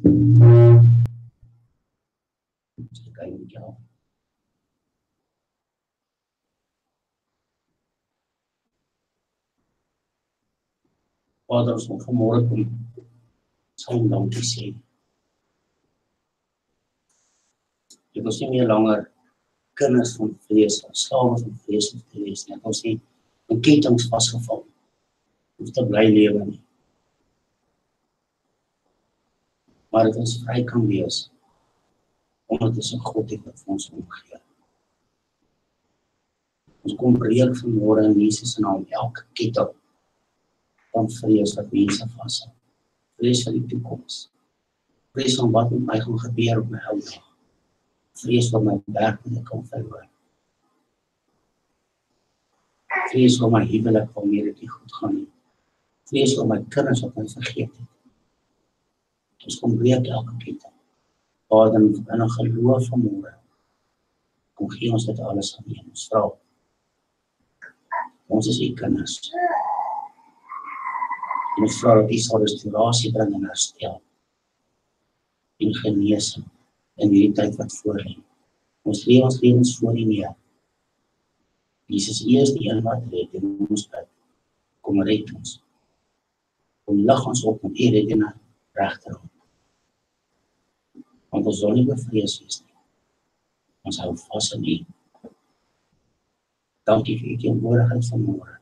Kyk met jou. Vader, ons moet vanmôre kom saam dankie sê. Dit ons nie meer langer kinders van vrees, slawe van vrees hoef te wees nie. Dat ons nie in kettinge vasgevang hoef te bly lewe nie. Maar dat ons vry kan wees, omdat ons 'n God het wat vir ons omgee. Ons kom breek vanmôre in Jesus se naam elke ketting van vrees wat mense vashou. Vrees vir die toekoms. Vrees van wat met my gaan gebeur op my ou dag. Vrees van my werk wat ek kan verloor. Vrees van my huwelik waarmee dit nie goed gaan nie. Vrees van my kinders wat my vergeet het. Ons kom breek elke ketting. Vader, in 'n geloof vanmôre, kom gee ons dit alles aan U. Ons vra. Ons is U kinders. En ons vra dat U sal restaurasie bring en herstel. En genesing in hierdie tyd wat voor lê. Ons lewe ons lewens voor U neer. Jesus, U is die een wat red en ons bid. Kom red ons. Kom lig ons op met U reddende regterhand. Want ons sal nie bevrees wees nie. Ons hou vas in U. Dankie vir U teenwoordigheid vanmôre.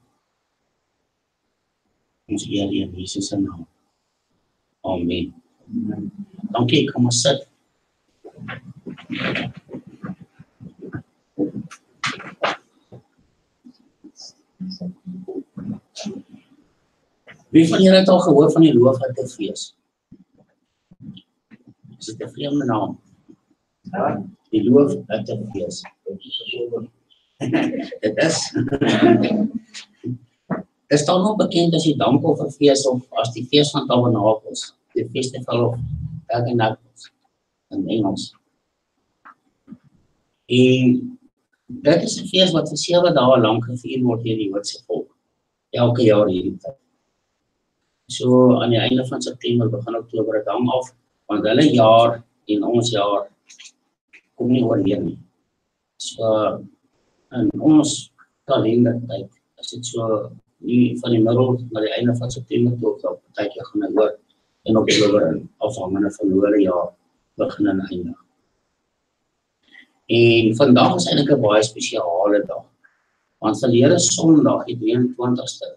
Ons eer U in Jesus se naam. Amen. Dankie, kom maar sit. Wie van julle het al gehoor van die Dankofferfees? Is dit 'n vreemde naam? Ja, die Dankofferfees. Dit is dan nog bekend as die Dankofferfees of as die fees van tabernakels, die festival of tabernakels in Engels. En dit is 'n fees wat vir 7 dae lank gevier word deur die Joodse volk. Elke jaar hierdie tyd. So aan die einde van September, begin Oktober, dit hang af, want hulle jaar en ons jaar kom nie ooreen nie. So in ons kalendertyd is dit so nie van die middel na die einde van September toe, of partykeer gaan hy oor in Oktober, afhangende van hoe hulle jaar begin en eindig. En vandag is eintlik 'n baie spesiale dag, want verlede Sondag, die 23ste,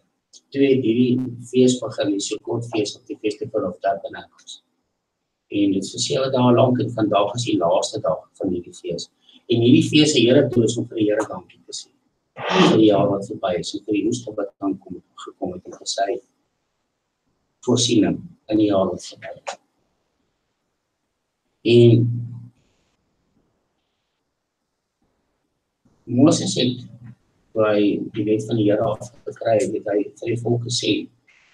toe het hierdie fees begin, die Sukkotfees op die Festival of Tabernakels. En dit is vir 7 dae lank en vandag is die laaste dag van hierdie fees. En hierdie fees se Here toe is om vir die Here dankie te sê. Vir die jaar wat verby is en vir die oeste wat dan gekom het en vir sy voorsiening in die jaar wat verby is. En Moses het by die wet van die Here afgekry, het hy vir die volk gesê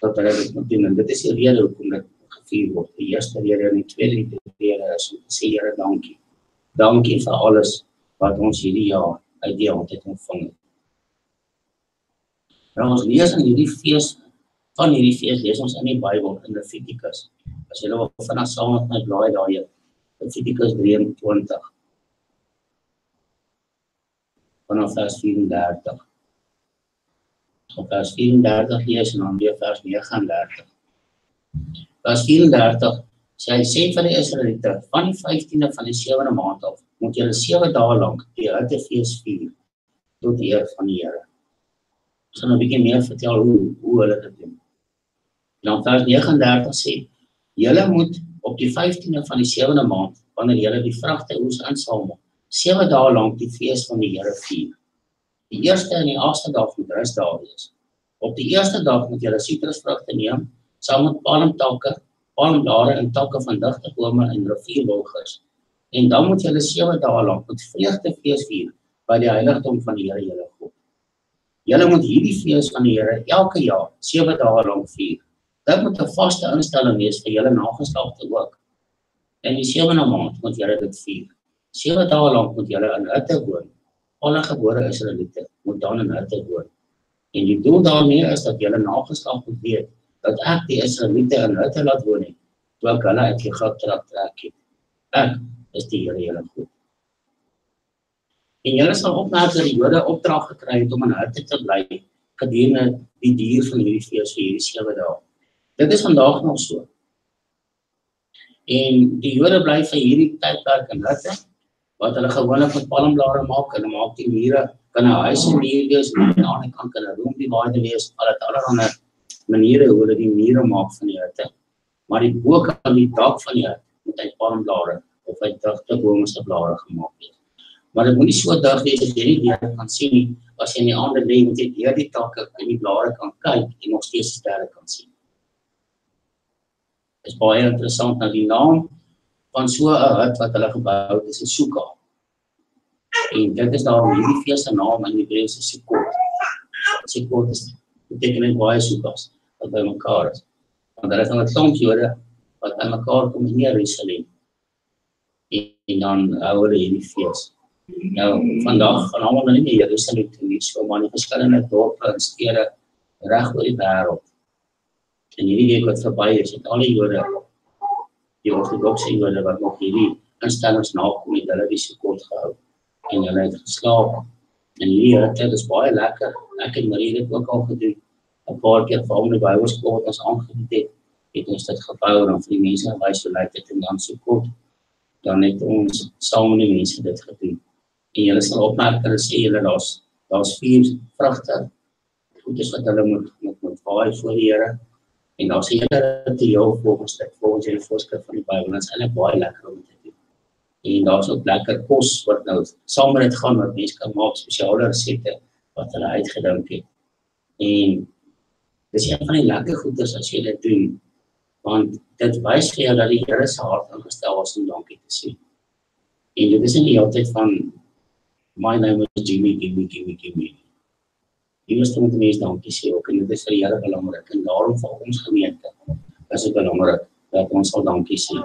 dat hulle dit moet doen. En dit is die rede hoekom dit gevier word. Die eerste rede en die tweede rede is om te sê, Here, dankie. Dankie vir alles wat ons hierdie jaar uit die hand het ontvang het. Nou ons lees in hierdie fees, van hierdie fees lees ons in die Bybel, in Levitikus. As julle wil vanaf saam met my blaai daar, Levitikus 23. Vanaf vers 34. Van vers 34 lees en dan weer vers 39. Vers 34 sê vir die Israeliete, van die 15de van die 7de maand af, moet julle 7 dae lank die Dankofferfees vier, tot die eer van die Here. Ek gaan 'n bietjie meer vertel hoe hulle dit doen. Dan vers 39 sê, julle moet op die 15de van die 7de maand, wanneer julle die vragteoes insamel, 7 dae lank die fees van die Here vier. Die eerste en die 8ste dag moet rustdag wees. Op die eerste dag moet julle sitrusvrugte neem, saam met palmtakke, palmblare en takke van digte bome en rivierwilgers. En dan moet julle 7 dae lank met vreugdefees vier by die heiligdom van die Here julle God. Julle moet hierdie fees van die Here elke jaar 7 dae lank vier. Dit moet 'n vaste instelling wees vir julle nageslagte ook. In die 7de maand moet julle dit vier. 7 dae lank moet julle in hutte woon. Alle gebore Israeliete moet dan in hutte woon. En die doel daarmee is dat julle nageslag moet weet dat ek die Israeliete in hutte laat woon het toe ek hulle uit die goudtrap trek het. Ek is die Here julle God. En julle sal opmerk dat die Jode opdrag gekry het om in hutte te bly gedurende die duur van hierdie fees vir hierdie 7 dae. Dit is vandag nog so. En die Jode bly vir hierdie tydperk in hutte, wat hulle gewoonlik met palmblare maak, hulle maak die mure, kan 'n huis en muur wees, en aan die ander kant kan 'n roomdivider wees, allerlei maniere hoe hulle die mure maak van die hutte. Maar die bokant aan die dak van die hut moet uit palmblare of uit digte bome se blare gemaak wees. Maar dit moet nie so dig wees as jy nie deur kan sien nie, as jy in die aande lê, moet jy deur die takke en die blare kan kyk en nog steeds die sterre kan sien. Dit is baie interessant, nou die naam van so 'n hut wat hulle gebou het is 'n sukkah. En dit is daarom hierdie fees se naam in Hebreëus is Sukkot. Sukkot beteken net baie sukkahs wat by mekaar is. Want daar is nou 'n klomp Jode wat by mekaar kom in Jerusalem. En dan hou hulle hierdie fees. Nou, vandag gaan almal nie meer Jerusalem toe nie, so maar die verskillende dorpe en stede reg oor die wêreld. En hierdie week wat verby is, het al die Jode, die ortodokse Jode wat nog hierdie instellings nakom, het hulle die Sukkot gehou. En hulle het geslaap. En hierdie hitte is baie lekker. Ek en Marie het ook al gedoen. 'n paar keer vir al die Bybelskool wat ons aangebied het ons dit gebou en vir die mense gewys hoe lyk dit en dan Sukkot. Dan het ons saam met die mense dit gedoen. En julle sal opmerk, hulle sê julle daar's 4 vrugte, goedes wat hulle moet waai voor die Here. En daar's 'n hele ritueel volgens die voorskrif van die Bybel. Dit is eintlik baie lekker om te doen. En daar's ook lekker kos wat nou saam met dit gaan, wat mense kan maak, spesiale resepte wat hulle uitgedink het. En dis een van die lekker goeders as jy dit doen, want dit wys vir jou dat die Here se hart ingestel was om dankie te sê. En dit is nie die hele tyd van my name is Jimmy. Die eerste moet die mens dankie sê ook, en dit is vir die Here belangrik, en daarom vir ons gemeente is dit belangrik dat ons sal dankie sê.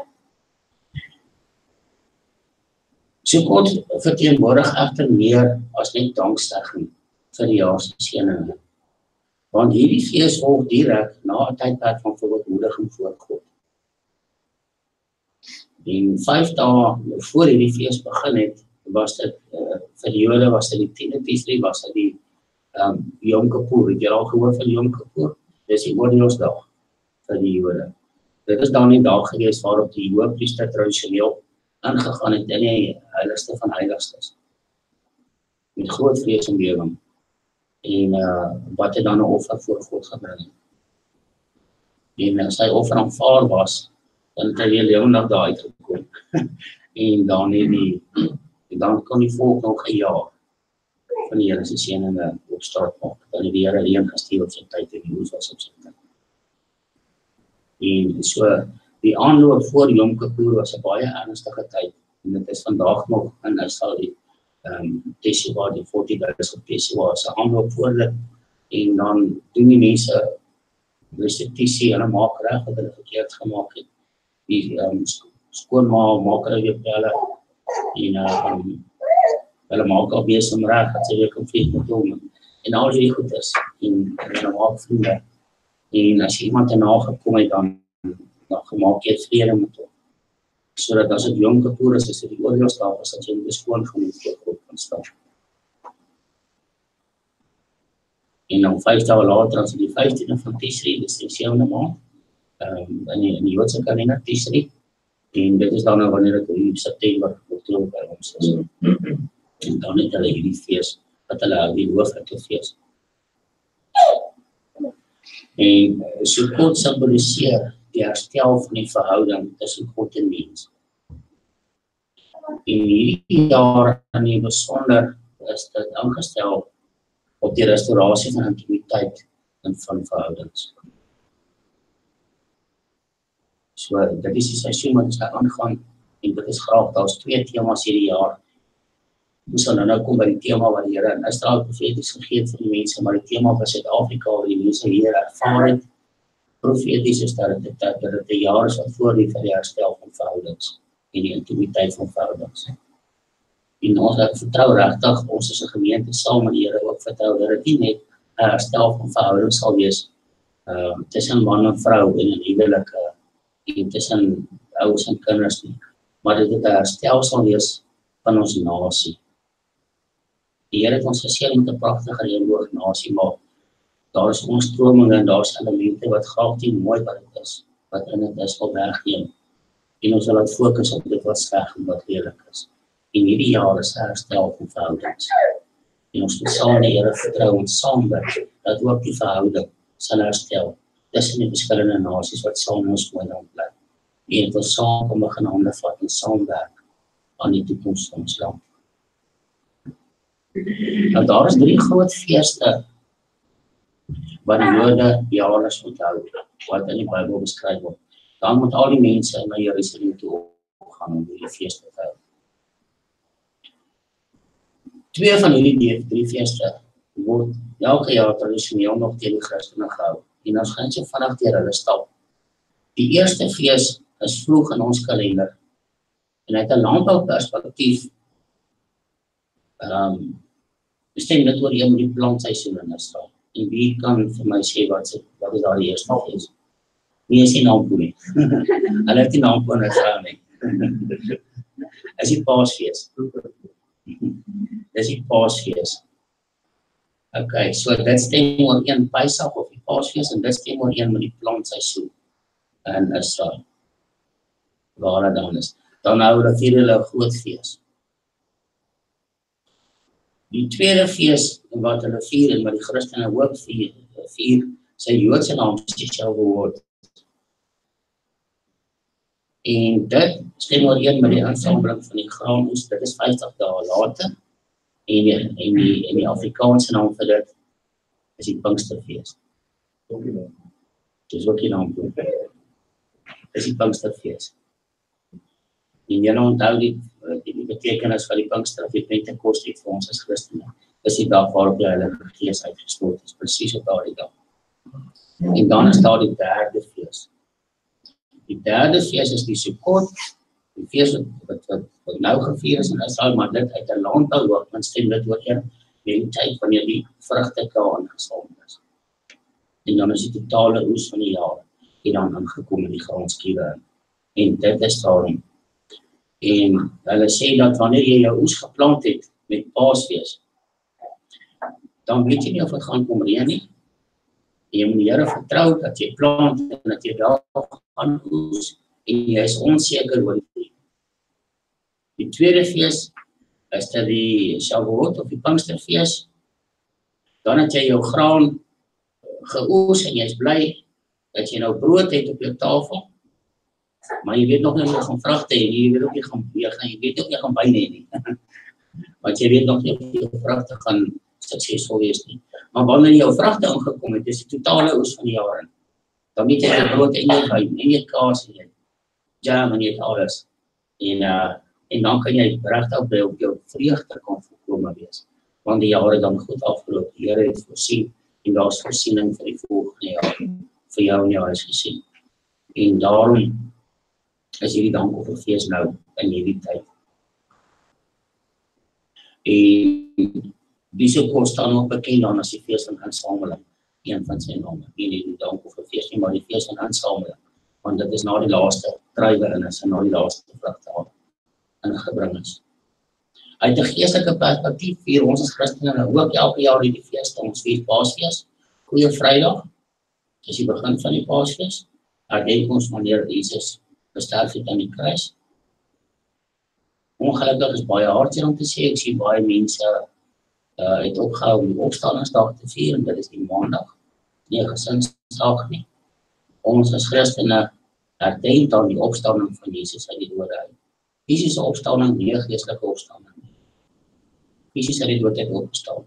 Sukkot verteenwoordig egter meer as net danksegging vir die jaar se seëninge. Want hierdie fees volg direk na 'n tydperk van verootmoediging voor God. En 5 dae voor hierdie fees begin het, was dit vir die Jode was dit die 10de Tisri, was dit die Yom Kippur. Het jy al gehoor van Yom Kippur? Dis die oordeelsdag vir die Jode. Dit is dan die dag gewees waarop die hoëpriester tradisioneel ingegaan het in die heiligste van heiligstes. Met groot vrees en bewering. En wat het dan 'n offer voor God gebring. En as sy offer aanvaar was, dan het hy weer lewendig daar uitgekom. En dan kon die volk nog 'n jaar van die Here se seëninge op straat maak. Dan het die Here reën gestuur op sy tyd en die oes was op sy tyd. En so die aanloop voor Yom Kippur was 'n baie ernstige tyd. En dit is vandag nog in Israel die Teshuvah, die 40 days of Teshuvah, is 'n aanloop voor dit. En dan doen die mense restituisie, hulle maak reg wat hulle verkeerd gemaak het. Die skoonmaak hulle weer pelle en hulle maak al besig om reg dat sy weer kan vlieg met hom. En al die goeders en hulle maak vriende. En as iemand erna gekom het, dan gemaak jy vrede met hom. Sodat as dit Yom Kippur is, as dit die oordeelsdag is, dat jy nie beskoon genoeg voor God kan staan. En dan 5 dae later, as die 15de van Tisri, dis die 7de maand, in die Joodse kalender Tisri, en dit is dan nou wanneer dit in September, Oktober by ons is. En dan het hulle hierdie fees, wat hulle hou, die hoofhuttefees. En Sukkot symboliseer die herstel van die verhouding tussen God en mens. En hierdie jaar in die besonder is dit ingestel op die restaurasie van intimiteit en van verhoudings. So, dit is die seisoen wat ons nou aangaan, en dit is graag, daar is 2 temas hierdie jaar. Ons sal nou kom by die tema wat die Here in Israel profeties gegee het vir die mense, maar die tema van Suid-Afrika, waar die mense hier ervaar het, profeties is dat dit 'n jaar is wat voor die vir die herstel van verhoudings en die intimiteit van verhoudings. En ons vertrou regtig, ons as 'n gemeente saam met die Here ook vertrou dat dit nie net 'n herstel van verhoudings sal wees tussen man en vrou in 'n huwelike en tussen ouers en kinders nie, maar dit het 'n herstel sal wees van ons nasie. Die Here het ons geseën met 'n pragtige reënboog nasie, maar daar is oorstromings en daar is elemente wat graag die mooi wat dit is, wat in dit is, wil wegneem. En ons sal laat fokus op dit wat sleg en wat lelik is. En hierdie jaar is herstel van verhoudings. En ons moet saam die Here vertrou en saam bid, dat ook die verhouding sal herstel tussen die verskillende nasies wat saam ons mooi land bly. En dit wil saam kom begin hande vat en saamwerk aan die toekoms van ons land. Nou daar is 3 groot feeste wat die Jode jaarliks onthou, wat in die Bybel beskryf word. Dan moet al die mense na Jerusalem toe gaan om die feeste te hou. 2 van hierdie 3 feeste word elke jaar tradisioneel nog teen die Christene gehou. En ons gaan so vinnig deur hulle stap. Die eerste fees is vroeg in ons kalender. En uit 'n landbouperspektief bestem dit oor een met die plantseisoen in Israel. En wie kan vir my sê wat is daar die eerste fees? Nie is die naampoe nie. Hulle het die naampoe in Israel nie. Is die Paasfees. Dis die Paasfees. Okay, so dit stem oor een Pesach of die Paasfees en dit stem oor een met die plantseisoen in Israel. Waar dit dan is. Dan hou hulle vier hulle 'n groot fees. Die tweede fees wat hulle vier en wat die Christene ook vier, sy Joodse naam is Shavuot. En dit stem ooreen met die insameling van die graanoes, dit is 50 dae later. En die Afrikaanse naam vir dit is die Pinksterfees. Dis ook die naam vir dit. Dis die Pinksterfees. En jy onthou die betekenis van die Pinkster of die Pentekoste vir ons as Christene. Dis die dag waarop die Heilige Gees uitgestort is, presies op daardie dag. En dan is daar die derde fees. Die derde fees is die Sukkot, die fees wat nou gevier is in Israel, maar dit uit 'n landbouoogpunt stem dit ooreen met die tyd wanneer die vrugte klaar ingesamel is. En dan is die totale oes van die jaar en dan aangekom in die graanskiewe. En dit is daarom. En hulle sê dat wanneer jy jou oes geplant het met Paasfees, dan weet jy nie of dit gaan kom reën nie. Jy moet die Here vertrou dat jy plant en dat jy daar gaan oes en jy is onseker oor die. Die tweede fees is dit die Shavuot of die Pinksterfees. Dan het jy jou graan geoes en jy is bly dat jy nou brood het op jou tafel. Maar jy weet nog nie of jy gaan vrugte hê nie, jy weet ook nie gaan byne hê nie. Want jy weet nog nie of jou vrugte gaan suksesvol wees nie. Maar wanneer jou vrugte aangekom het, dis die totale oes van die jaar. Dan weet jy jy brood en jy wyn en jy kaas en jy jam en jy alles. En dan kan jy regtig by op jou vreugde kan voorkome wees. Want die jare dan goed afgeloop. Die Here het voorsien en daar is voorsiening vir die volgende jaar vir jou en jou huisgesin. En daarom is hierdie Dankofferfees nou in hierdie tyd. En die Sukkot staan ook bekend dan as die fees van insameling, een van sy name. Nie die Dankofferfees nie, maar die fees van insameling, want dit is na die laaste druiwe in is en na die laaste vrugte ingebring is. Uit 'n geestelike perspektief vier ons as Christene nou ook elke jaar hierdie feeste. Ons vier Paasfees, Goeie Vrydag, is die begin van die Paasfees. Herdenk ons wanneer Jesus gesterf het aan die kruis. Ongelukkig is baie hartseer om te sê, ek sien baie mense het opgehou om die opstandingsdag te vier, en dit is die maandag, nie 'n gesinsdag nie. Ons as Christene herdenk dan die opstanding van Jesus uit die dode uit. Fisiese opstanding, nie 'n geestelike opstanding nie. Jesus uit die dood uit opgestaan.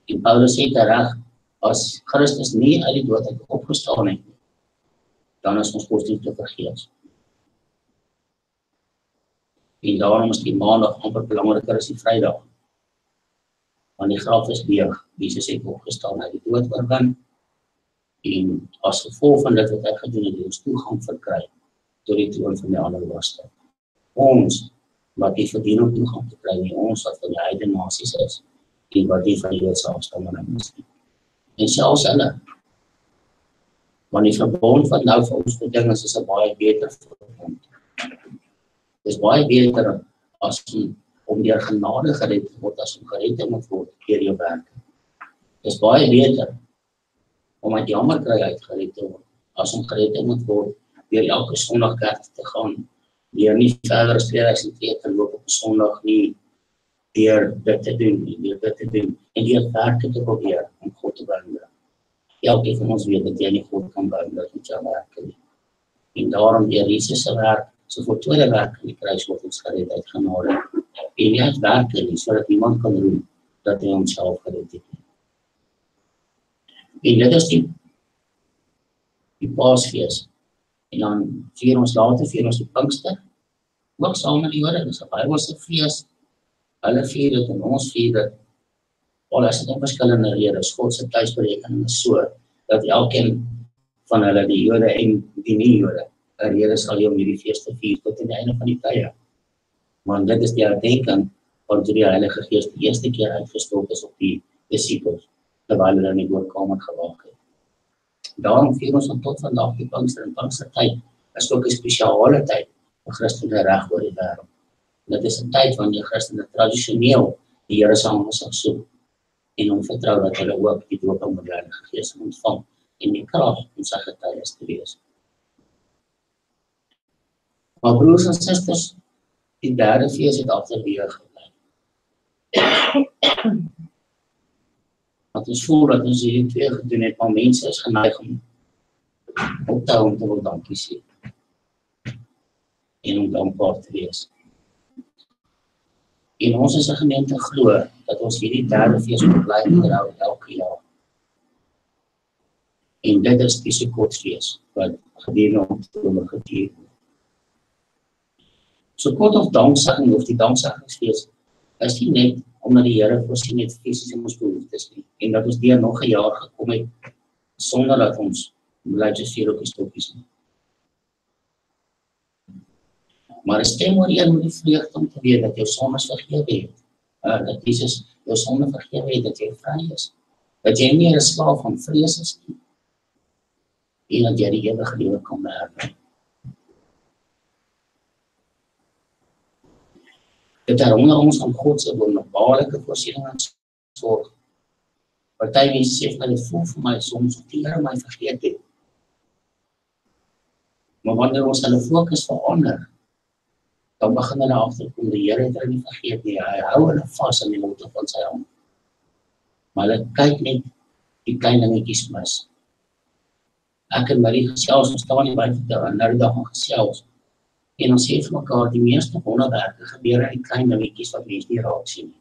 En Paulus sê tereg, as Christus nie uit die dood uit opgestaan het, dan is ons positief vergeet. En daarom is die maandag amper belangriker as die Vrydag. Want die graf is leeg. Jesus het opgestaan uit die dood oorwin. En as gevolg van dit wat hy gedoen het, ons toegang verkry tot die troon van die Allerhoogste. Ons wat nie verdien om toegang te kry nie, ons wat van die heidene nasies is, en wat nie van die Joodse afstammeling is nie. En selfs hulle Want die verbond wat nou vir ons beding is 'n baie beter verbond. Dit is baie beter as om deur genade gered te word, as om gered te moet word deur jou werk. Dit is baie beter om uit jammer kry uit gered te word, as om gered te moet word deur elke Sondag kerk te gaan, deur nie verder as 2000 keer te loop op 'n Sondag nie, deur dit te doen, en deur werke te probeer om God te beïnvloed. Elke van ons weet dat jy nie God kan beïnvloed met jou werke nie. En daarom deur Jesus se werk, so voltooide werk in die kruis word ons gered uit genade. En nie uit werke nie, sodat niemand kan roem dat hy homself gered het. En dit is die Paasfees. En dan vier ons die Pinkster, ook saam met die Jode, dis 'n Bybelse fees. Hulle vier dit en ons vier dit. Al is dit in verskillende redes. God se tydsberekening is so, dat elkeen van hulle, die Jode en die nie-Jode, 'n rede sal hê om hierdie fees te vier tot aan die einde van die tye. Want dit is die herdenking waartoe die Heilige Gees die eerste keer uitgestort is op die disippels, terwyl hulle in die woordkamer gewaak het. Daarom vier ons tot vandag die Pinkster en Pinkstertyd is ook 'n spesiale tyd vir Christene reg oor die wêreld. Dit is 'n tyd wanneer Christene tradisioneel die Here se aangesig soek en hom vertrou dat hulle ook die doop met die Heilige Gees ontvang en die krag om sy getuies te wees. Maar broers en susters, die derde fees het agterweë gebly. Wat ons voel dat ons hierdie twee gedoen het, maar mense is geneig om op te hou om te wil dankie sê en om dankbaar te wees. En ons as 'n gemeente glo dat ons hierdie derde fees moet bly onderhou elke jaar. En dit is die Sukkotsfees wat gedurende Oktober gevier word. Sukkot of danksegging of die dankseggingsfees is nie net omdat die Here voorsien het fisies in ons behoeftes nie, en dat ons deur nog 'n jaar gekom het sonder dat ons bly soos vier op die stokkies nie. Maar 'n stem ooreen met die vreugde om te weet dat jou sondes vergewe het, dat Jesus jou sonde vergewe het, dat jy vry is, dat jy nie 'n slaaf van vrees is nie, en dat jy die ewige lewe kan beerwe. Dit herinner ons aan God se wonderbaarlike voorsiening en sorg. Party mense sê dat dit voel vir my soms of die Here my vergeet het. Maar wanneer ons hulle fokus verander, dan begin hulle agterkom, die Here het hulle nie vergeet nie, hy hou hulle vas in die motte van sy hand. Maar hulle kyk net die klein dingetjies mis. Ek en Marie gesels, ons staan nie buite nou die dag aan gesels, en ons sê vir mekaar, die meeste wonderwerke gebeur in die klein dingetjies wat mense nie raak sien nie.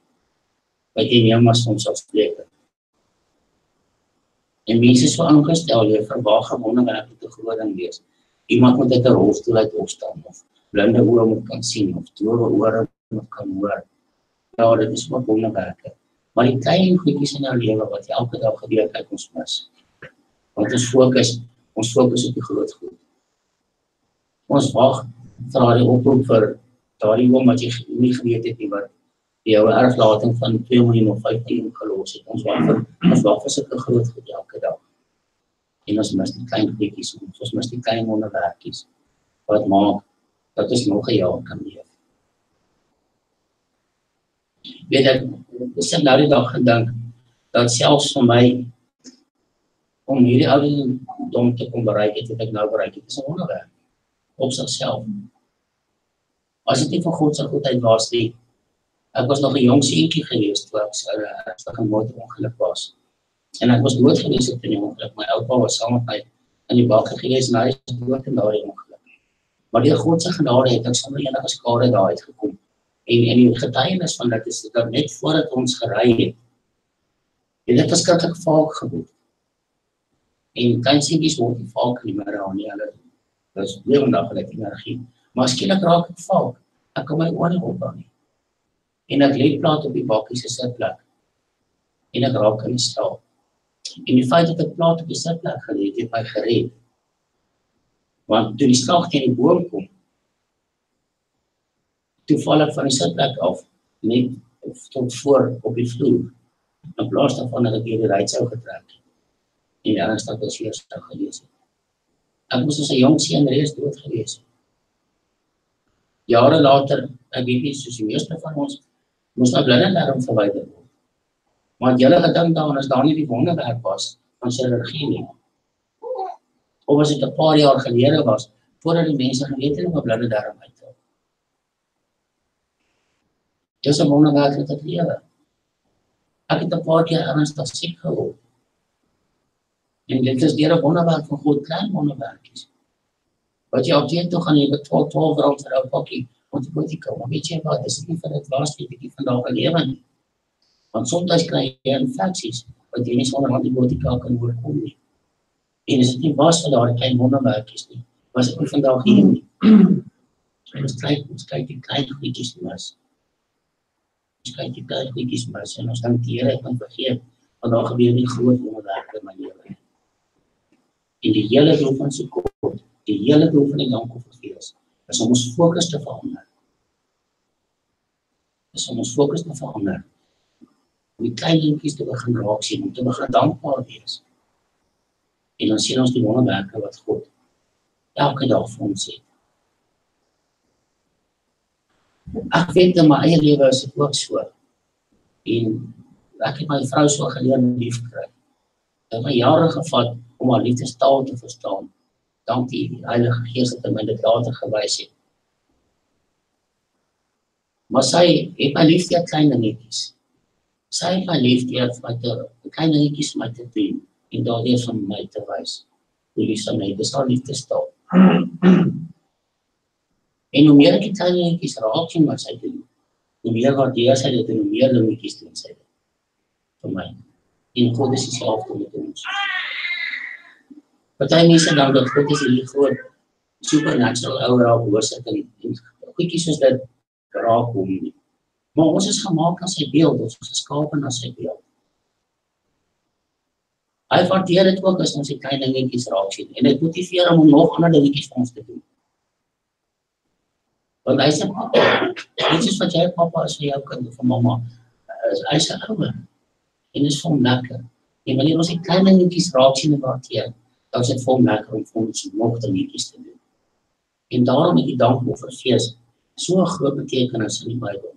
Wat jy neem as ons afspreek. En mense is so aangestel, jy verwag 'n wonderwerke te groot ding wees. Iemand moet uit 'n rolstoel uit opstaan, of blinde oë moet kan sien, of dowe ore moet kan hoor. Ja, dit is wat wonderwerke. Maar die klein goedjies in jou lewe wat elke dag gebeur, kyk ons mis. Want ons fokus op die groot goed. Ons wag vir die oproep vir daardie oom wat jy nie geweet het nie, wat jou erflating van 2 miljoen of 5 miljoen gelos het. Ons wag vir sulke groot goed elke dag. En ons mis die klein goedjies, ons mis die klein wonderwerkies, wat maak dat ons nog 'n jaar kan leef. Weet ek het nou die dag gedink, dat selfs vir my, om hierdie ouderdom te kon bereik het, wat ek nou bereik het, is 'n wonderwerk, op sigself. As dit nie van God se goedheid was nie, ek was nog 'n jong seentjie gewees, toe ek 'n motorongeluk was. En ek was dood gewees op die ongeluk, my oupa was saam met my in die bak gewees, en hy is dood in daardie ongeluk. Maar deur God se genade het ek sonder enige skade daar uitgekom. En die getuienis van dit is dat net voordat ons gery het, dit verskriklik valk geword. En klein seentjies word die valk nie meer aan nie, hulle is lewendig, hulle het energie. Maar skielik raak ek valk, ek kan my oor nie opbou nie. En ek lê plat op die bakkie se sitplek, en ek raak in die slaap. En die feit dat ek plat op die sitplek gelê het my gered. Want toe die slag teen die boom kom, toe val ek van die sitplek af, net tot voor op die vloer, in plaas daarvan dat ek hier die ruitsou getrek, en ernstig as hier sou gelees het. Ek moes as 'n jong seun reeds dood gewees. Jare later, ek weet nie, soos die meeste van ons, moes my blinde darm verwyder word. Maar julle gedink daaraan as daar nie die wonderwerk was van chirurgie nie. Of as dit 'n paar jaar gelede was, voordat die mense geweet het om 'n blinde darm uit te haal. Dis 'n wonderwerk wat ek lewe. Ek het 'n paar keer ernstig siek geword. En dit is deur 'n wonderwerk van God, klein wonderwerkies. Wat jy apteek toe gaan, jy betaal R12 vir 'n pakkie antibiotika. Maar weet jy wat, dis nie vir dit was nie, bietjie vandag gelewe nie. Want soms kry jy infeksies wat jy nie sonder antibiotika kan oorkom nie. En as dit nie was vir daardie klein wonderwerkies nie, was ek nie vandag hier nie. Ons kyk die klein goedjies mis. Ons kyk die klein goedjies mis en ons dink die Here het my vergeet, want daar gebeur nie groot wonderwerke in my lewe. En die hele doel van Sukkot, die hele doel van die Dankofferfees, is om ons fokus te verander. Om die klein dingetjies te begin raak sien, om te begin dankbaar wees. En dan sien ons die wonderwerke wat God elke dag vir ons het. Ek weet in my eie lewe is dit ook so. En ek het my vrou so geleer om lief te kry. Dit het my jare gevat om haar liefdestaal te verstaan. Dank die Heilige Gees dat hy my dit later gewys het. Maar sy het my lief deur klein dingetjies. Sy het my lief deur klein dingetjies my te doen en daardeur van my te wys. Hoe lief sy my, dis haar liefdestaal. En hoe meer ek die klein dingetjies raak sien wat sy doen, hoe meer waardeer sy dit en hoe meer dingetjies doen sy dit vir my. En God is dieselfde met ons. Party mense dink dat God is hierdie groot supernatural ou raak hoorsit en goedjies soos dit raak hom nie. Maar ons is gemaak na sy beeld, ons is geskape na sy beeld. Hy waardeer dit ook as ons die klein dingetjies raak sien en dit motiveer hom om nog ander dingetjies vir ons te doen. Want hy sê papa, dit is wat jy papa is vir jou kind of vir mamma. Hy sê ouwe en is vir hom lekker. En wanneer ons die klein dingetjies raak sien en waardeer, dan is dit vir hom lekker om vir ons nog dingetjies te doen. En daarom het die Dankofferfees so 'n groot betekenis in die Bybel.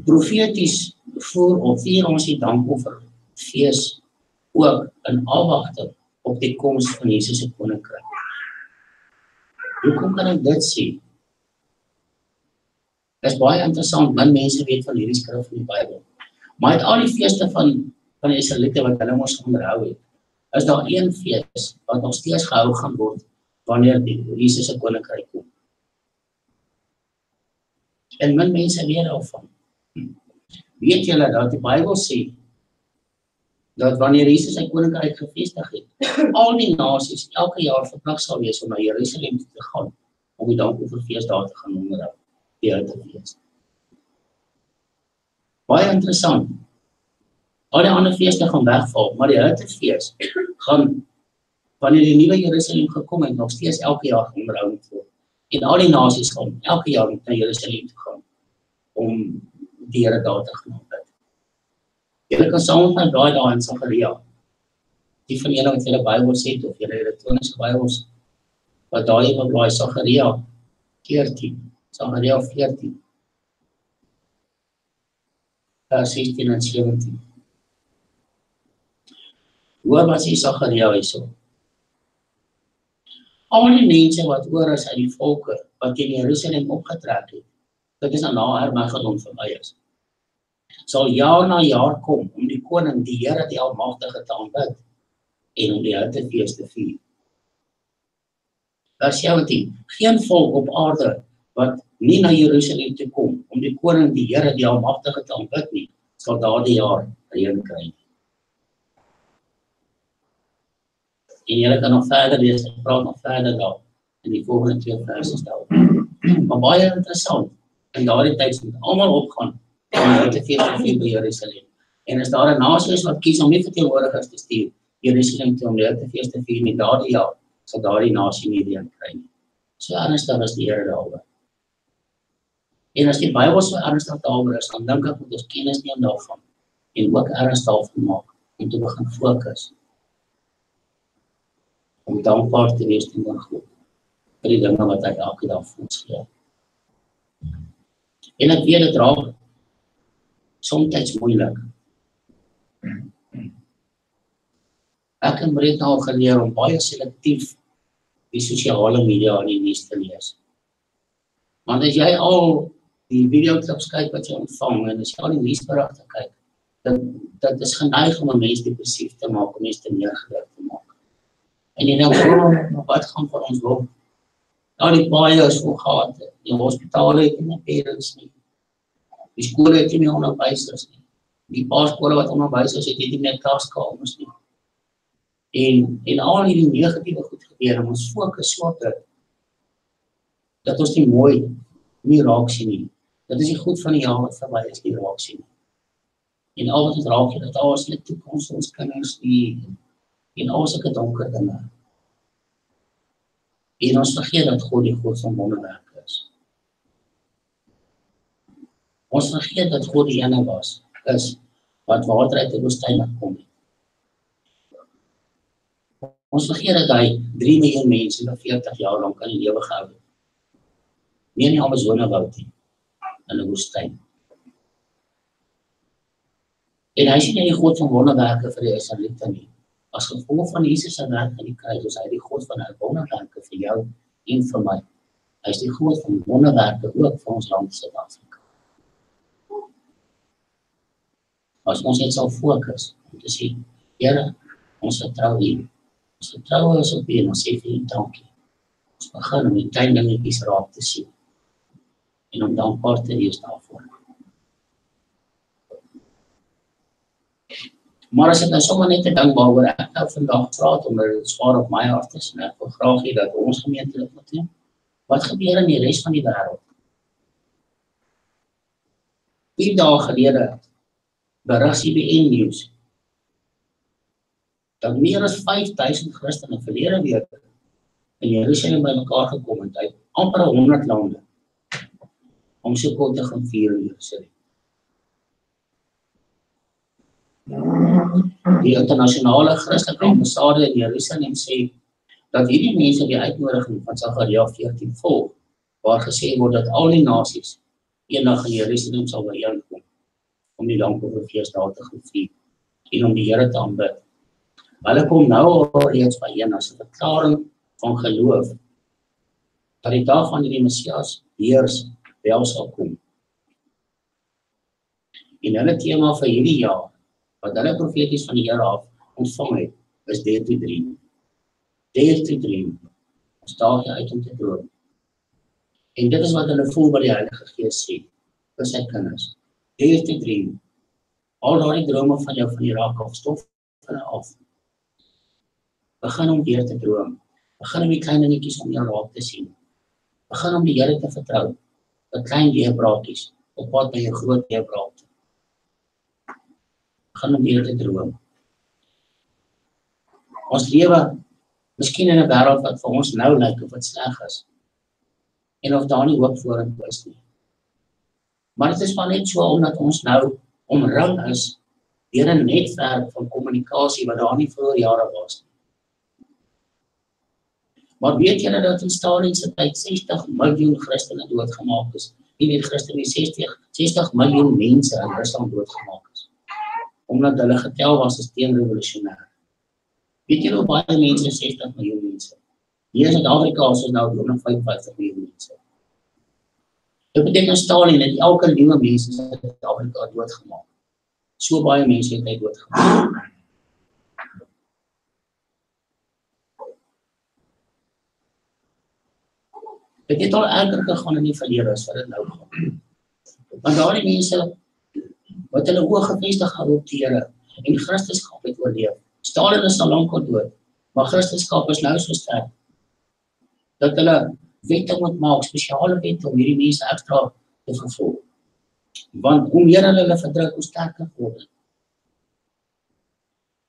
Profeties vier ons die Dankofferfees ook in afwagting op die koms van Jesus se koninkryk. Hoekom kan ek dit sê? Dit is baie interessant, min mense weet van hierdie skrif in die Bybel. Maar uit al die feeste van die Israeliete wat hulle mos onderhou het, is daar een fees wat nog steeds gehou gaan word wanneer die Jesus se koninkryk kom. En min mense weet daarvan. Weet julle dat die Bybel sê dat wanneer Jesus sy koninkryk gevestig het, al die nasies elke jaar verplig sal wees om na Jerusalem te gaan om die Dankofferfees daar te gaan onderhou, die Houtefees. Baie interessant. Al die ander feeste gaan wegval, maar die Houtefees gaan, wanneer die nuwe Jerusalem gekom het, nog steeds elke jaar onderhou moet word. En al die nasies gaan elke jaar na Jerusalem te gaan om die Here daar te gaan aanbid. Julle kan saam met my blaai daar in Sagaria. Die van julle wat julle Bybel het of julle elektroniese Bybels, wat daar jy blaai Sagaria 14, Sagaria 14, vers 16 en 17. Hoor wat sê Sagaria hierso. Al die mense wat oor is uit die volke wat in Jerusalem opgetrek het, dit is na Armageddon verby is, sal jaar na jaar kom om die koning, die Here die Almagtige te aanbid en om die Houtefees te vier. Vers 17, geen volk op aarde wat nie na Jerusalem toe kom om die koning, die Here die Almagtige te aanbid nie, sal daardie jaar reën kry. En julle kan nog verder lees, ek praat nog verder daar in die volgende 2 verse daar. Maar baie interessant, in daardie tyd moet almal opgaan om die Houtefees te vier by Jerusalem. En as daar 'n nasie is wat kies om nie verteenwoordigers te stuur Jerusalem toe om die Houtefees te vier nie, daardie jaar sal daardie nasie nie reën kry nie. So ernstig is die Here daaroor. En as die Bybel so ernstig daaroor is, dan dink ek moet ons kennis neem daarvan en ook erns daarvan maak om te begin fokus, om dankbaar te wees teenoor God, vir die dinge wat hy elke dag vir ons gee. En ek weet dit raak soms moeilik. Ek en Brit al geleer om baie selektief die sosiale media en die nuus te lees. Want as jy al die videoklips kyk wat jy ontvang, en as jy al die nuusberigte kyk, dit is geneig om 'n mens depressief te maak, om mens te neergedruk te maak. En jy dink, wat gaan van ons loop? Nou die paaie is vol gate, die hospitale het nie parents nie, die skole het nie meer onderwysers nie, die paar skole wat onderwysers het nie meer klaskamers nie. En al hierdie negatiewe goed gebeur, en ons fokus so op dit, dat ons nie mooi nie raak sien nie. Dit is die goed van die jaar wat verby is, nie raak sien nie. En al wat het raak, dat al is die toekoms ons kinders nie, en al sulke donker dinge. En ons vergeet dat God die God van wonderwerke is. Ons vergeet dat God die ene is, wat water uit die woestyn kom. Ons vergeet dat hy 3 miljoen mense vir 40 jaar lang in die lewe gehou het. Nie in die Amazone woud nie, in die woestyn. En hy sien nie die God van wonderwerke vir die Israeliete nie. As gevolg van Jesus se werk aan die kruis, is hy die God van wonderwerke vir jou en vir my. Hy is die God van wonderwerke ook vir ons land Suid-Afrika. As ons net sal fokus om te sê, Here, ons vertrou U. Ons vertrou is op U en ons sê vir U dankie. Ons begin om die klein dingetjies raak te sien en om dankbaar te wees daarvoor. Maar as ek nou sommer net 'n ding waaroor ek nou vandag praat, omdat dit swaar op my hart is, en ek wil graag hê dat ons gemeente dit moet doen. Wat gebeur in die res van die wêreld? 4 dae gelede berig CBN News dat meer as 5000 Christene verlede week in Jerusalem bymekaar gekom het uit amper 100 lande om Sukkot te gaan vier in Jerusalem. Die internasionale Christelike ambassade in Jerusalem sê dat hierdie mense die uitnodiging van Sagaria 14 volg, waar gesê word dat al die nasies eendag in Jerusalem sal byeenkom om die Dankofferfees daar te gaan vier en om die Here te aanbid. Hulle kom nou al reeds byeen as 'n verklaring van geloof dat die dag van die Messias heers wel sal kom. En hulle tema vir hierdie jaar, wat hulle profeties van die Here af ontvang het, is Dare to Dream. Dare to Dream. Ons daag jy uit om te droom. En dit is wat hulle voel wat die Heilige Gees sê, vir sy kinders. Dare to Dream. Al daardie drome van jou van die raak af, stof hulle af. Begin om weer te droom. Begin om die klein dingetjies om jou raak te sien. Begin om die Here te vertrou. Met klein deurbrakies, op pad by 'n groot deurbraak. Begin om weer te droom. Ons lewe miskien in 'n wêreld wat vir ons nou lyk of wat sleg is. En of daar nie hoop vorentoe is nie. Maar dit is maar net so omdat ons nou omring is deur 'n netwerk van kommunikasie wat daar nie vroeër jare was nie. Maar weet julle dat in Stalin se tyd 60 miljoen Christene doodgemaak is? Nie net Christene, 60 miljoen mense in Rusland doodgemaak is. Omdat hulle getel was as teenrevolusionêr. Weet julle hoe baie mense, 60 miljoen mense? Hier in Suid-Afrika is ons nou nog 55 miljoen mense. Dit beteken Stalin het elke liewe mens in Suid-Afrika doodgemaak. So baie mense het hy doodgemaak. Dit het al erger gegaan in die verlede as wat dit nou gaan. Want daardie mense wat hulle oë gefestig hou op die Here en Christendom het oorleef. Stalin is al lank al dood, maar Christendom is nou so sterk dat hulle wette moet maak, spesiale wette om hierdie mense ekstra te vervolg. Want hoe meer hulle verdruk, hoe sterker word hulle.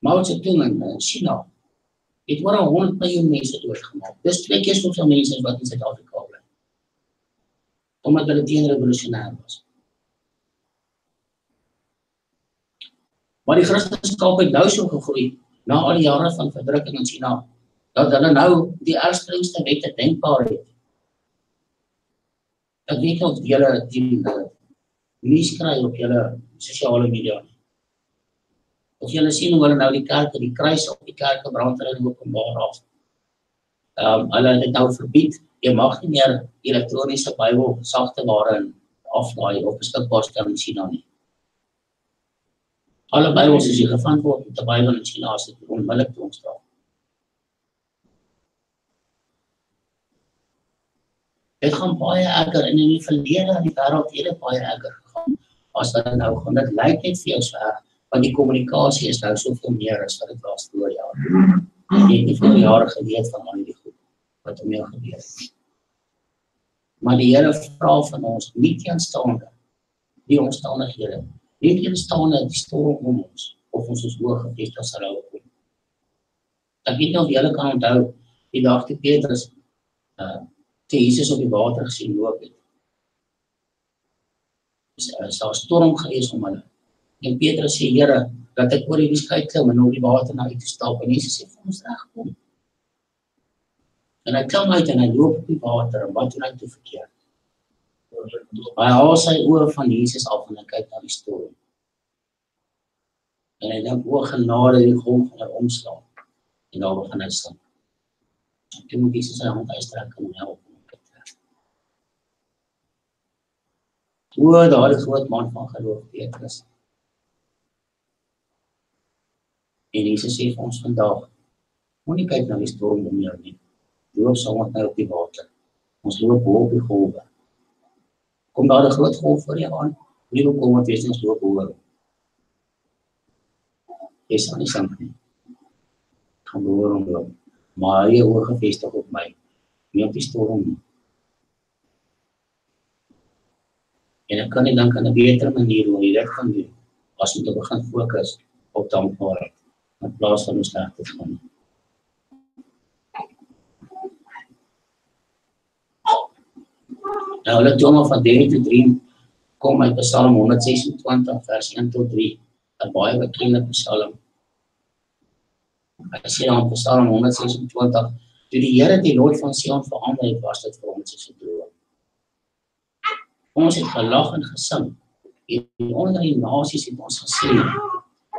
Mao Zedong in China het oor 100 miljoen mense doodgemaak. Dis 2 keer soveel mense wat in Suid-Afrika bly. Omdat hulle teenrevolusionêr was. Maar die Christendom het nou so gegroei, na al die jare van verdrukking in China, dat hulle nou die ergste wette denkbaar het. Ek weet of julle die nuus kry op julle sosiale media. Of julle sien hoe hulle nou die kerke, die kruis op die kerke brand hulle in openbaar af. Hulle het dit nou verbied, jy mag nie meer elektroniese Bybel sagte ware aflaai of beskikbaar stel in China nie. Alle Bybels as jy gevind word met 'n Bybel in China is dit onmiddellik doodstraf. Dit gaan baie erger en in die verlede in die wêreld het dit baie erger gegaan. As dit nou gaan, dit lyk net vir jou so erg, want die kommunikasie is nou soveel meer as wat dit was voor jare. Jy het nie veel jare geweet van al die goed wat om jou gebeur het. Maar die Here vra van ons, nie teenstaande die omstandighede, nie teenstaande die storm om ons, of ons oë gefestig sal hou op hom. Ek weet nie of julle kan onthou, die dag toe Petrus toe Jesus op die water gesien loop het. Is daar 'n storm gewees om hulle. En Petrus sê, Here, dat ek oor hierdie skei klim en oor die water na uit te stap. En Jesus sê, vir ons regkom. En hy klim uit en hy loop op die water, en wat doen hy toe verkeerd? Hy haal sy oë van Jesus af en hy kyk na die storm. En hy dink, o genade, die golf gaan omslaan. En daar begin hy sink. Toe moet Jesus sy hand uitstrek en help. O, daardie groot man van geloof, Petrus. En Jesus sê vir ons vandag, moenie kyk na die storm om jou nie. Loop saam met my op die water. Ons loop bo op die golwe. Kom daar 'n groot golf voor jou aan, nie wil kom wat wees ons loop hoor. Jy sal nie sink nie. Gaan behoor om loop. Maar jy oor gefestig op my, nie op die storm nie. En ek kan nie dink aan 'n beter manier hoe jy dit kan doen, as om te begin fokus op dankbaarheid, in plaas van hoe sleg dit gaan. Nou, hulle toon van Danny to Dream kom uit Psalm 126, vers 1 tot 3, 'n baie bekende psalm. Hy sê dan Psalm 126, toe die Here die lot van Sion verander het, was dit vir ons soos 'n droom. Ons het gelag en gesing, en onder die nasies het ons gesê,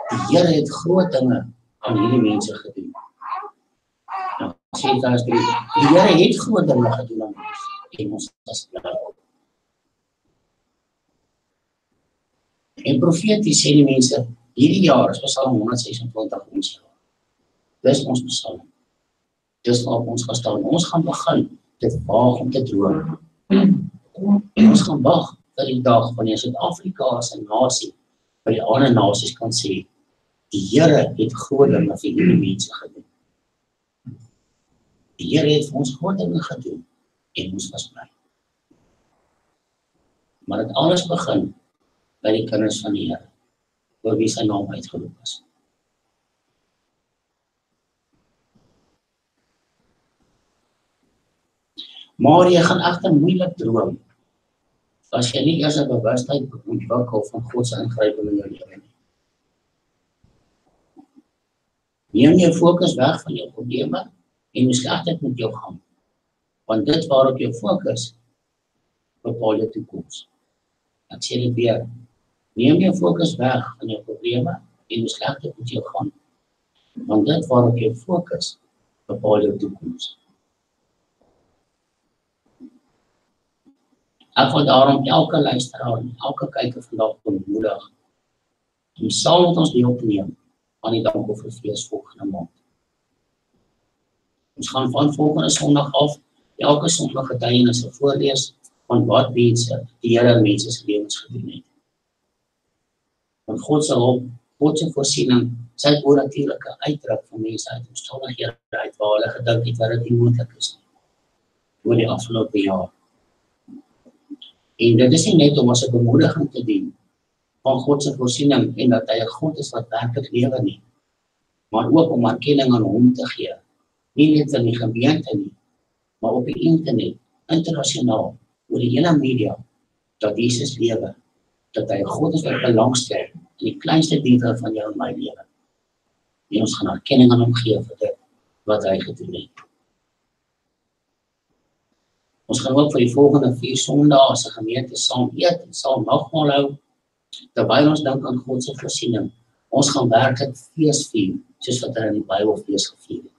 die Here het groot dinge aan hierdie mense gedoen. Nou, sê vers 3, die Here het groot dinge gedoen aan ons, en ons is bly. En profeties sê die mense, hierdie jaar is Psalm 126 ons jaar. Dis ons psalm. Dis waar ons gaan staan. Ons gaan begin dit waag om te droom. En ons gaan wag vir die dag wanneer Suid-Afrika as 'n nasie by die ander nasies kan sê, die Here het groot dinge vir hierdie mense gedoen. Die Here het vir ons groot dinge gedoen en ons was bly. Maar dit alles begin by die kinders van die Here, oor wie sy naam uitgeroep is. Maar jy gaan egter moeilik droom, as jy nie eers 'n bewustheid ontwikkel van God se ingryping in jou lewe nie. Neem jou fokus weg van jou probleme en hoe sleg dit met jou gaan. Want dit waarop jou fokus, bepaal jou toekoms. Ek sê dit weer, neem jou fokus weg van jou probleme en hoe sleg dit met jou gaan. Want dit waarop jou fokus, bepaal jou toekoms. Ek wil daarom elke luisteraar en elke kyker vandag bemoedig om saam met ons deel te neem aan die Dankofferfees volgende maand. Ons gaan van volgende Sondag af elke Sondag getuienisse voorlees van wat mense, die Here in mense se lewens gedoen het. Want God se hulp, God se voorsiening, sy bonatuurlike uitdruk van mense uit omstandighede uit waar hulle gedink het wat dit nie moontlik is nie, oor die afgelope jaar. En dit is nie net om as 'n bemoediging te dien van God se voorsiening en dat hy 'n God is wat werklik lewe nie, maar ook om erkenning aan hom te gee. Nie net in die gemeente nie, maar op die internet, internasionaal, oor die hele media, dat Jesus lewe, dat hy 'n God is wat belangstel in die kleinste detail van jou en my lewe. En ons gaan erkenning aan hom gee vir dit wat hy gedoen het. Ons gaan ook vir die volgende 4 Sondae as 'n gemeente saam eet en saam nagmaal hou, terwyl ons dink aan God se voorsiening. Ons gaan werklik fees vier, soos wat hulle in die Bybel fees gevier het.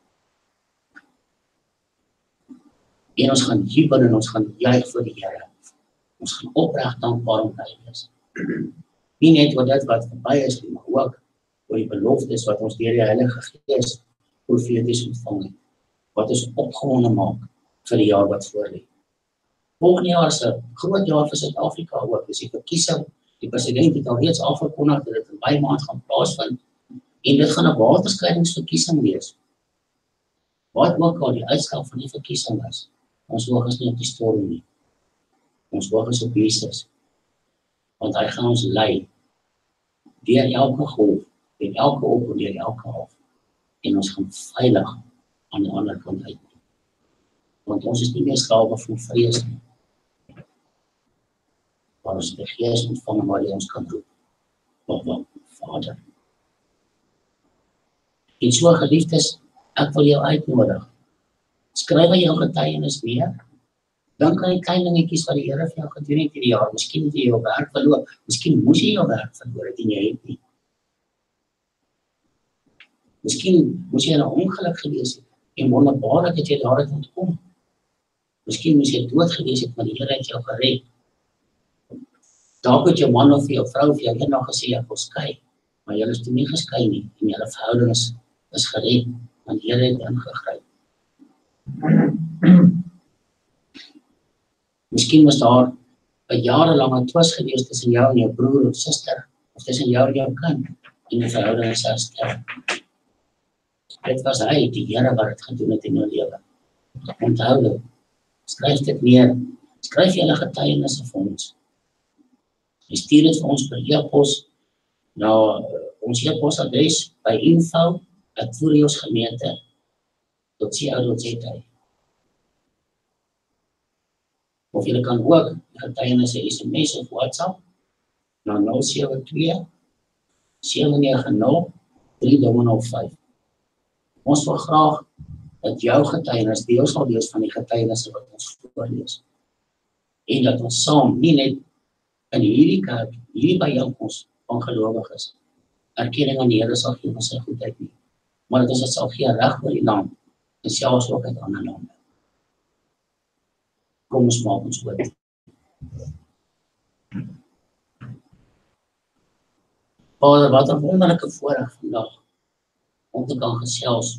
En ons gaan jubel en ons gaan juig vir die Here. Ons gaan opreg dankbaar om hy is. Nie net oor dit wat verby is, maar ook oor die beloftes wat ons deur die Heilige Gees profeties ontvang het, wat ons opgewonde maak vir die jaar wat voorlê. Volgende jaar is 'n groot jaar vir Suid-Afrika ook. Dis die verkiesing. Die president het al reeds afgekondig dat dit in Mei maand gaan plaasvind en dit gaan 'n waterskeidingsverkiesing wees. Wat ook al die uitslag van die verkiesing is, ons oog is nie op die storm nie. Ons oog is op Jesus. Want hy gaan ons lei deur elke golf, deur elke op en deur elke af. En ons gaan veilig aan die ander kant uit. Want ons is nie meer slawe van vrees nie. Maar ons die Gees ontvang waar hy ons kan roep. Baba, Vader. En so geliefdes, ek wil jou uitnodig. Skryf aan jou getuienis neer. Dink aan die klein dingetjies wat die Here vir jou gedoen het hierdie jaar. Miskien het jy jou werk verloor. Miskien moes jy jou werk verloor het en jy het nie. Miskien moes jy in 'n ongeluk gewees het en wonderbaarlik het jy daaruit ontkom. Miskien moes jy dood gewees het, maar die Here het jou gered. Dalk het jou man of jou vrou of jou eendag gesê jy wil skei, maar julle is toe nie geskei nie en julle verhouding is gered, want die Here het ingegryp. Miskien was daar 'n jarelange twis gewees tussen jou en jou broer of suster, of tussen jou en jou kind, en die verhouding is herstel. Dit was hy, die Here, wat het gedoen het in jou lewe. Onthou dit, skryf dit neer, skryf julle getuienisse vir ons. Jy stuur dit vir ons per e-pos na ons e-posadres by info@furiosgemeente.co.za. Of julle kan ook getuienisse SMS of WhatsApp na 072 790 3005. Ons wil graag dat jou getuienis deel sal wees van die getuienisse wat ons voorlees. En dat ons saam, nie net in hierdie kerk, hierdie byeenkoms van gelowiges, erkenning aan die Here sal gee van sy goedheid nie, maar dat ons dit sal gee reg oor die land en selfs ook uit ander lande. Kom ons maak ons oop. Vader, wat 'n wonderlike voorreg vandag om te kan gesels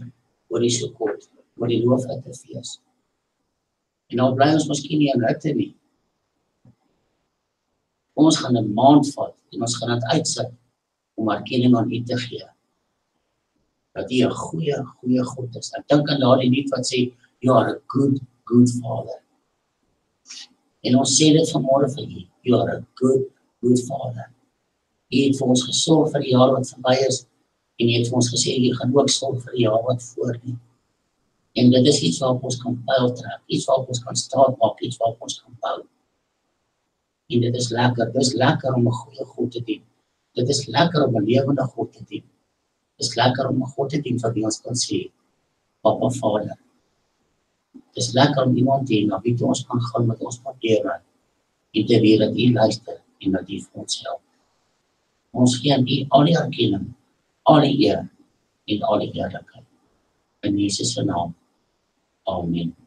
oor die Sukkot, oor die Loofhuttefees. En nou bly ons miskien nie in hutte nie. Ons gaan 'n maand vat en ons gaan dit uitsit om erkenning aan U te gee. Dat U 'n goeie God is. Ek dink aan daardie lied wat sê, You are a good Father. En ons sê dit vanmôre vir U. You are a good Father. U het vir ons gesorg vir die jaar wat verby is en U het vir ons gesê U gaan ook sorg vir die jaar wat voorlê. En dit is iets waarop ons kan pyl trek, iets waarop ons kan staat maak, iets waarop ons kan bou. En dit is lekker om 'n goeie God te dien. Dit is lekker om 'n lewende God te dien. Dit is lekker om 'n God te dien vir wie ons kan sê, Papa Vader. Dit is lekker om iemand te hê na wie toe ons kan gaan met ons probleme en te weet dat U luister en dat U vir ons help. Ons gee aan U al die erkenning, al die eer en al die eerlikheid. In Jesus se naam. Amen.